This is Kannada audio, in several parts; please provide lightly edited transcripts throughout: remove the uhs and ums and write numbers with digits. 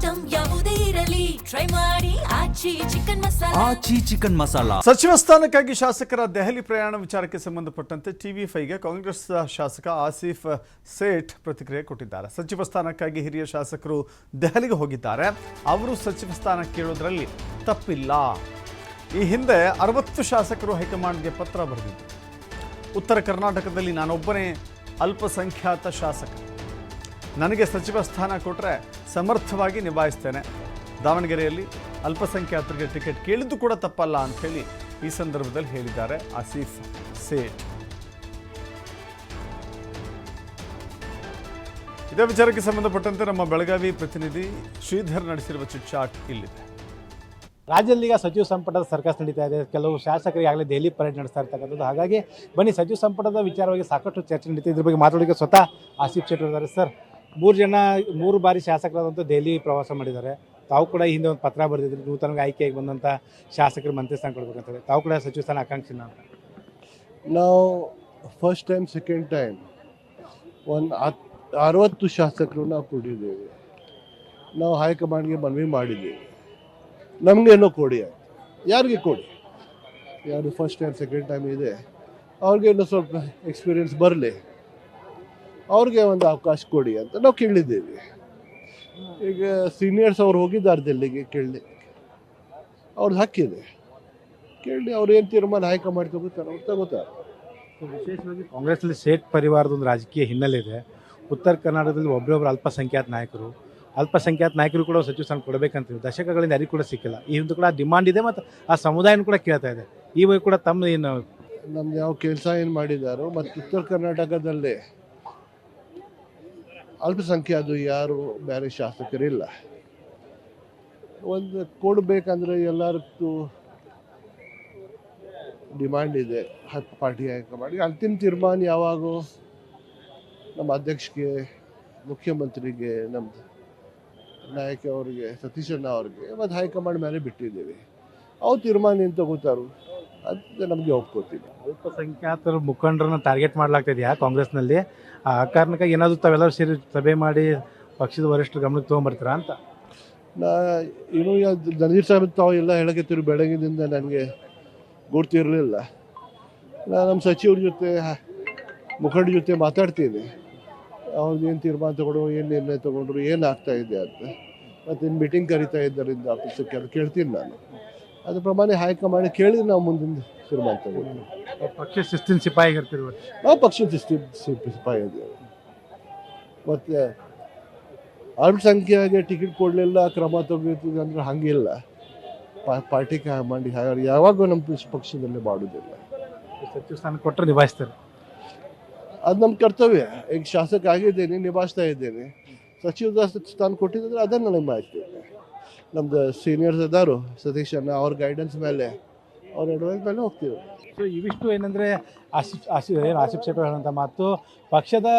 ಐಟಂ ಯಾವುದೇ ಇರಲಿ ಟ್ರೈ ಮಾಡಿ ಆಚಿ ಚಿಕನ್ ಮಸಾಲಾ. ಸಚಿವ ಸ್ಥಾನಕ್ಕಾಗಿ ಶಾಸಕರ ದೆಹಲಿ ಪ್ರಯಾಣ ವಿಚಾರಕ್ಕೆ ಸಂಬಂಧಪಟ್ಟಂತೆ TV5ಗೆ ಕಾಂಗ್ರೆಸ್ ಶಾಸಕ ಆಸಿಫ್ ಸೇಠ್ ಪ್ರತಿಕ್ರಿಯೆ ಕೊಟ್ಟಿದ್ದಾರೆ. ಸಚಿವ ಸ್ಥಾನಕ್ಕಾಗಿ ಹಿರಿಯ ಶಾಸಕರು ದೆಹಲಿಗೆ ಹೋಗಿದ್ದಾರೆ. ಅವರು ಸಚಿವ ಸ್ಥಾನ ಕೇಳೋದ್ರಲ್ಲಿ ತಪ್ಪಿಲ್ಲ. ಈ ಹಿಂದೆ 60 ಶಾಸಕರು ಹೈಕಮಾಂಡ್ಗೆ ಪತ್ರ ಬರೆದಿದ್ದರು. ಉತ್ತರ ಕರ್ನಾಟಕದಲ್ಲಿ ನಾನೊಬ್ಬನೇ ಅಲ್ಪಸಂಖ್ಯಾತ ಶಾಸಕ. ನನಗೆ ಸಚಿವ ಸ್ಥಾನ ಕೊಟ್ಟರೆ ಸಮರ್ಥವಾಗಿ ನಿಭಾಯಿಸ್ತೇನೆ. ದಾವಣಗೆರೆಯಲ್ಲಿ ಅಲ್ಪಸಂಖ್ಯಾತರಿಗೆ ಟಿಕೆಟ್ ಕೇಳಿದ್ದು ಕೂಡ ತಪ್ಪಲ್ಲ ಅಂಥೇಳಿ ಈ ಸಂದರ್ಭದಲ್ಲಿ ಹೇಳಿದ್ದಾರೆ ಆಸಿಫ್ ಸೇಠ್. ಇದೇ ವಿಚಾರಕ್ಕೆ ಸಂಬಂಧಪಟ್ಟಂತೆ ನಮ್ಮ ಬೆಳಗಾವಿ ಪ್ರತಿನಿಧಿ ಶ್ರೀಧರ್ ನಡೆಸಿರುವ ಚಿಟ್ಚಾಟ್ ಇಲ್ಲಿದೆ. ರಾಜ್ಯದಲ್ಲಿ ಈಗ ಸಚಿವ ಸಂಪುಟದ ಸರ್ಕಸ್ ನಡೀತಾ ಇದೆ. ಕೆಲವು ಶಾಸಕರು ಈಗಾಗಲೇ ದೆಹಲಿ ಪರೇಡ್ ನಡೆಸ್ತಾ ಇರ್ತಕ್ಕಂಥದ್ದು. ಹಾಗಾಗಿ ಬನ್ನಿ, ಸಚಿವ ಸಂಪುಟದ ವಿಚಾರವಾಗಿ ಸಾಕಷ್ಟು ಚರ್ಚೆ ನಡೀತಿದೆ. ಇದ್ರ ಬಗ್ಗೆ ಮಾತಾಡೋಕ್ಕೆ ಸ್ವತಃ ಆಸಿಫ್ ಸೇಠ್ ಇದ್ದಾರೆ. ಸರ್, 3 ಬಾರಿ ಶಾಸಕರಾದಂಥ ದೆಹಲಿ ಪ್ರವಾಸ ಮಾಡಿದ್ದಾರೆ. ತಾವು ಕೂಡ ಈ ಹಿಂದೆ ಒಂದು ಪತ್ರ ಬರೆದಿದ್ರು, ನೂತನವಾಗಿ ಆಯ್ಕೆಯಾಗಿ ಬಂದಂಥ ಶಾಸಕರು ಮಂತ್ರಿ ಸ್ಥಾನ ಕೊಡ್ಬೇಕಂತಾರೆ. ತಾವು ಕೂಡ ಸಚಿವ ಸ್ಥಾನ ಆಕಾಂಕ್ಷಿನ ಅಂತ. ನಾವು ಫಸ್ಟ್ ಟೈಮ್ ಸೆಕೆಂಡ್ ಟೈಮ್ ಒಂದು 60 ಶಾಸಕರು ನಾವು ಕೊಟ್ಟಿದ್ದೇವೆ. ನಾವು ಹೈಕಮಾಂಡ್ಗೆ ಮನವಿ ಮಾಡಿದ್ದೇವೆ, ನಮಗೇನೋ ಕೊಡಿ ಆಯ್ತು. ಯಾರಿಗೆ ಕೊಡಿ? ಯಾರು ಫಸ್ಟ್ ಟೈಮ್ ಸೆಕೆಂಡ್ ಟೈಮ್ ಇದೆ ಅವ್ರಿಗೇನೋ ಸ್ವಲ್ಪ ಎಕ್ಸ್ಪೀರಿಯನ್ಸ್ ಬರಲಿ, ಅವ್ರಿಗೆ ಒಂದು ಅವಕಾಶ ಕೊಡಿ ಅಂತ ನಾವು ಕೇಳಿದ್ದೇವೆ. ಈಗ ಸೀನಿಯರ್ಸ್ ಅವ್ರು ಹೋಗಿದ್ದಾರೆ ದಿಲ್ಲಿಗೆ, ಕೇಳಿ ಅವ್ರದ್ದು ಹಕ್ಕಿದೆ, ಕೇಳಿ ಅವ್ರು ಏನು ತೀರ್ಮಾನ ಹೈಕಮಾಂಡ್ ತಗೋತಾರೆ ಅವ್ರು ತಗೋತಾರೆ. ವಿಶೇಷವಾಗಿ ಕಾಂಗ್ರೆಸ್ನಲ್ಲಿ ಸೇಠ್ ಪರಿವಾರದ ಒಂದು ರಾಜಕೀಯ ಹಿನ್ನೆಲೆ ಇದೆ. ಉತ್ತರ ಕರ್ನಾಟಕದಲ್ಲಿ ಒಬ್ಬರೊಬ್ಬರು ಅಲ್ಪಸಂಖ್ಯಾತ ನಾಯಕರು ಕೂಡ ಸಚಿವ ಸ್ಥಾನ ಕೊಡಬೇಕಂತ ದಶಕಗಳಿಂದ ಯಾರಿಗೂ ಕೂಡ ಸಿಕ್ಕಿಲ್ಲ. ಈ ಹಿಂದೆ ಕೂಡ ಡಿಮಾಂಡ್ ಇದೆ ಮತ್ತು ಆ ಸಮುದಾಯನೂ ಕೂಡ ಕೇಳ್ತಾ ಇದೆ. ಈ ಬಗ್ಗೆ ಕೂಡ ತಮ್ಮ ಏನು ನಮ್ದು ಯಾವ ಕೆಲಸ ಏನು ಮಾಡಿದಾರೋ, ಮತ್ತು ಉತ್ತರ ಕರ್ನಾಟಕದಲ್ಲಿ ಅಲ್ಪಸಂಖ್ಯಾತ ಯಾರು ಬೇರೆ ಶಾಸಕರಿಲ್ಲ. ಒಂದು ಕೊಡಬೇಕಂದ್ರೆ ಎಲ್ಲರಿಗೂ ಡಿಮಾಂಡ್ ಇದೆ. ಪಾರ್ಟಿ ಹೈಕಮಾಂಡ್ಗೆ ಅಂತಿಮ ತೀರ್ಮಾನ ಯಾವಾಗೂ ನಮ್ಮ ಅಧ್ಯಕ್ಷಗೆ, ಮುಖ್ಯಮಂತ್ರಿಗೆ, ನಮ್ಮ ನಾಯಕ ಅವರಿಗೆ, ಸತೀಶ್ ಅಣ್ಣ ಅವ್ರಿಗೆ ಮತ್ತು ಹೈಕಮಾಂಡ್ ಮೇಲೆ ಬಿಟ್ಟಿದ್ದೀವಿ. ಅವ್ರು ತೀರ್ಮಾನ ಏನು ತಗೋತಾರೋ ಅದು ನಮಗೆ ಒಪ್ಕೋತೀವಿ. ಅಲ್ಪಸಂಖ್ಯಾತರ ಮುಖಂಡರನ್ನ ಟಾರ್ಗೆಟ್ ಮಾಡಲಾಗ್ತಿದೆಯಾ ಕಾಂಗ್ರೆಸ್ನಲ್ಲಿ? ಆ ಕಾರಣಕ್ಕೆ ಏನಾದರೂ ತಾವೆಲ್ಲರೂ ಸೇರಿ ಸಭೆ ಮಾಡಿ ಪಕ್ಷದ ವರಿಷ್ಠರ ಗಮನಕ್ಕೆ ತೊಗೊಂಬರ್ತೀರಾ ಅಂತ? ಇನ್ನೂ ನಜೀರ್ ಸಾಹೇಬ್ ತಾವು ಎಲ್ಲ ಹೇಳಕತ್ತಿರು ಬೆಳಗಿನಿಂದ ನನಗೆ ಗೊತ್ತಿರಲಿಲ್ಲ. ನಾನು ನಮ್ಮ ಸಚಿವರ ಜೊತೆ, ಮುಖಂಡರ ಜೊತೆ ಮಾತಾಡ್ತೀನಿ. ಅವ್ರಿಗೆ ಏನು ತೀರ್ಮಾನ ತಗೊಂಡು, ಏನು ನಿರ್ಣಯ ತೊಗೊಂಡ್ರು, ಏನು ಆಗ್ತಾ ಇದೆ ಅಂತ. ಮತ್ತು ಇನ್ನು ಮೀಟಿಂಗ್ ಕರಿತಾ ಇದ್ದರಿಂದ ಆಫೀಸಕ್ಕೆ ಅದು ಕೇಳ್ತೀನಿ ನಾನು. ಅದ್ರ ಪ್ರಮಾಣ ಹೈಕಮಾಂಡ್ ಕೇಳಿ ನಾವು ಮುಂದಿನ ತೀರ್ಮಾನ ತಗೊಂಡು. ಪಕ್ಷ ಶಿಸ್ತಿನ ಸಿಪಾಯಿ ಇರ್ತೀವಿ. ನಾವು ಪಕ್ಷದ ಸಿಪಾಯಿ ಇದ್ದೇವೆ. ಮತ್ತು ಅಲ್ಪಸಂಖ್ಯಾಗೆ ಟಿಕೆಟ್ ಕೊಡಲಿಲ್ಲ, ಕ್ರಮ ತಗೋತೀವಿ ಅಂದ್ರೆ ಹಂಗಿಲ್ಲ. ಪಾರ್ಟಿ ಮಾಡಿ ಯಾವಾಗೂ ನಮ್ಮ ಪಕ್ಷದಲ್ಲೇ ಮಾಡೋದಿಲ್ಲ. ಸಚಿವ ಸ್ಥಾನ ಕೊಟ್ಟರೆ ನಿಭಾಯಿಸ್ತಾರೆ, ಅದು ನಮ್ಮ ಕರ್ತವ್ಯ. ಈಗ ಶಾಸಕ ಆಗಿದ್ದೇನೆ, ನಿಭಾಯಿಸ್ತಾ ಇದ್ದೇನೆ. ಸಚಿವ ಸ್ಥಾನ ಕೊಟ್ಟಿದ್ರೆ ಅದನ್ನು ನಿಭಾಯಿಸ್ತೇನೆ. ನಮ್ದು ಸೀನಿಯರ್ಸ್ ಅದಾರು, ಸತೀಶ್ ಅಣ್ಣ, ಅವ್ರ ಗೈಡೆನ್ಸ್ ಮೇಲೆ, ಅವ್ರ ಅಡ್ವೈಸ್ ಮೇಲೆ ಹೋಗ್ತೀವಿ. ಸೊ ಇವಿಷ್ಟು ಏನಂದರೆ ಆಸಿಫ್ ಸೇಠ್ ಹೇಳುವಂಥ ಮಾತು. ಪಕ್ಷದ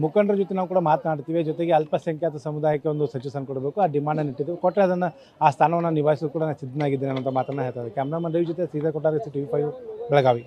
ಮುಖಂಡರ ಜೊತೆ ನಾವು ಕೂಡ ಮಾತನಾಡ್ತೀವಿ. ಜೊತೆಗೆ ಅಲ್ಪಸಂಖ್ಯಾತ ಸಮುದಾಯಕ್ಕೆ ಒಂದು ಸಚಿವ ಸ್ಥಾನ ಕೊಡಬೇಕು, ಆ ಡಿಮಾಂಡನ್ನು ಇಟ್ಟಿದ್ದು ಕೊಟ್ಟರೆ ಅದನ್ನು ಆ ಸ್ಥಾನವನ್ನು ನಿಭಾಯಿಸೋದು ಕೂಡ ನಾನು ಸಿದ್ಧನಾಗಿದ್ದೇನೆ ಅನ್ನೋಂಥ ಮಾತನ್ನು ಹೇಳ್ತಾರೆ. ಕ್ಯಾಮ್ರಾಮನ್ ರವಿ ಜೊತೆ ಸೀದಾ ಕೊಟ್ಟಾರೆ TV5 ಬೆಳಗಾವಿ.